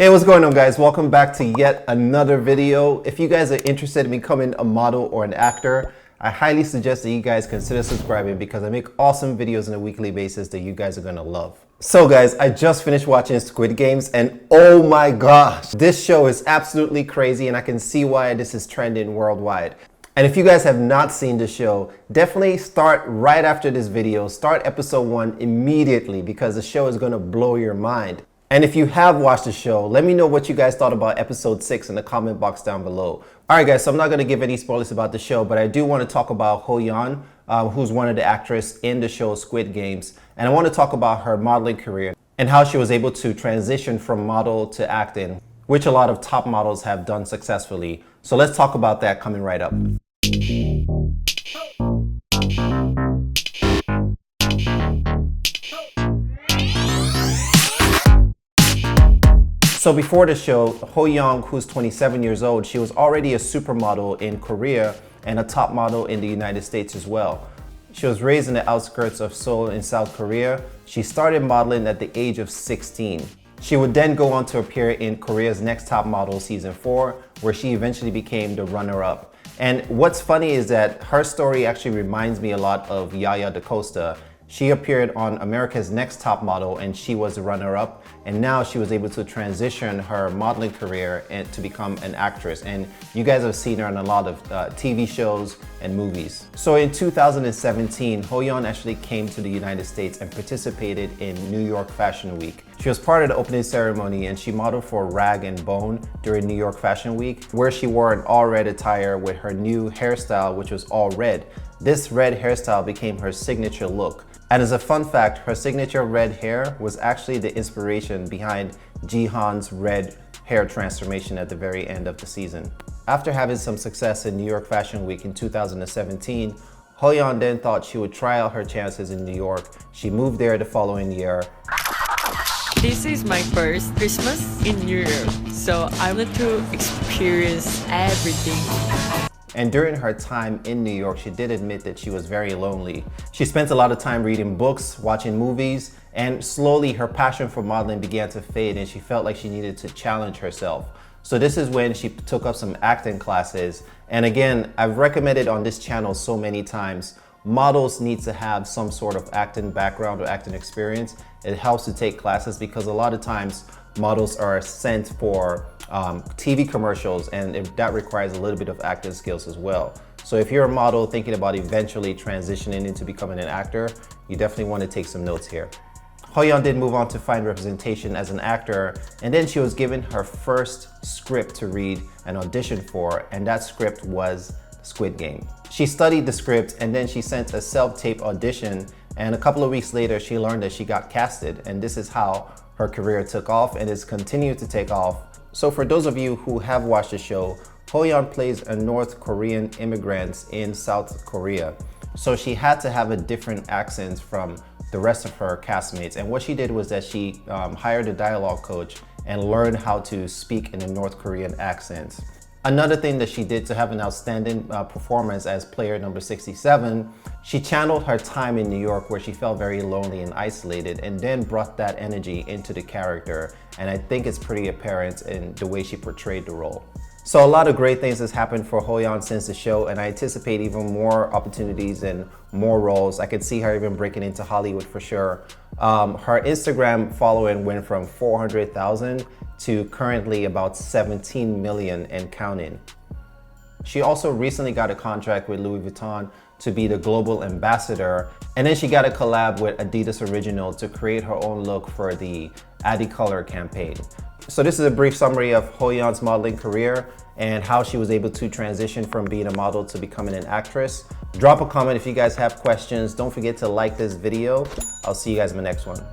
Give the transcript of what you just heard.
Hey, what's going on, guys? Welcome back to yet another video. If you guys are interested in becoming a model or an actor, I highly suggest that you guys consider subscribing because I make awesome videos on a weekly basis that you guys are gonna love. So guys, I just finished watching Squid Games and oh my gosh, this show is absolutely crazy and I can see why this is trending worldwide. And if you guys have not seen the show, definitely start right after this video. Start episode 1 immediately because the show is gonna blow your mind. And if you have watched the show, let me know what you guys thought about episode 6 in the comment box down below. All right, guys, so I'm not going to give any spoilers about the show, but I do want to talk about HoYeon, who's one of the actresses in the show Squid Games. And I want to talk about her modeling career and how she was able to transition from model to acting, which a lot of top models have done successfully. So let's talk about that coming right up. So before the show, HoYeon, who's 27 years old, she was already a supermodel in Korea and a top model in the United States as well. She was raised in the outskirts of Seoul in South Korea. She started modeling at the age of 16. She would then go on to appear in Korea's Next Top Model season 4, where she eventually became the runner-up. And what's funny is that her story actually reminds me a lot of Yaya DaCosta. She appeared on America's Next Top Model and she was the runner-up, and now she was able to transition her modeling career and to become an actress. And you guys have seen her on a lot of TV shows and movies. So in 2017, HoYeon actually came to the United States and participated in New York Fashion Week. She was part of the opening ceremony and she modeled for Rag & Bone during New York Fashion Week, where she wore an all-red attire with her new hairstyle, which was all red. This red hairstyle became her signature look. And as a fun fact, her signature red hair was actually the inspiration behind Jihan's red hair transformation at the very end of the season. After having some success in New York Fashion Week in 2017, HoYeon then thought she would try out her chances in New York. She moved there the following year. This is my first Christmas in New York, so I want to experience everything. And during her time in New York, she did admit that she was very lonely. She spent a lot of time reading books, watching movies, and slowly her passion for modeling began to fade and she felt like she needed to challenge herself. So this is when she took up some acting classes. And again, I've recommended on this channel so many times, models need to have some sort of acting background or acting experience. It helps to take classes because a lot of times models are sent for TV commercials and that requires a little bit of acting skills as well. So if you're a model thinking about eventually transitioning into becoming an actor, you definitely want to take some notes here. HoYeon did move on to find representation as an actor, and then she was given her first script to read and audition for, and that script was Squid Game. She studied the script and then she sent a self-tape audition, and a couple of weeks later she learned that she got casted, and this is how her career took off and it's continued to take off. So for those of you who have watched the show, HoYeon plays a North Korean immigrant in South Korea. So she had to have a different accent from the rest of her castmates. And what she did was that she hired a dialogue coach and learned how to speak in a North Korean accent. Another thing that she did to have an outstanding performance as player number 67, she channeled her time in New York where she felt very lonely and isolated and then brought that energy into the character. And I think it's pretty apparent in the way she portrayed the role. So a lot of great things has happened for HoYeon since the show, and I anticipate even more opportunities and more roles. I could see her even breaking into Hollywood for sure. Her Instagram following went from 400,000 to currently about 17 million and counting. She also recently got a contract with Louis Vuitton to be the global ambassador, and then she got a collab with Adidas Original to create her own look for the Adicolor campaign. So this is a brief summary of HoYeon's modeling career and how she was able to transition from being a model to becoming an actress. Drop a comment if you guys have questions. Don't forget to like this video. I'll see you guys in the next one.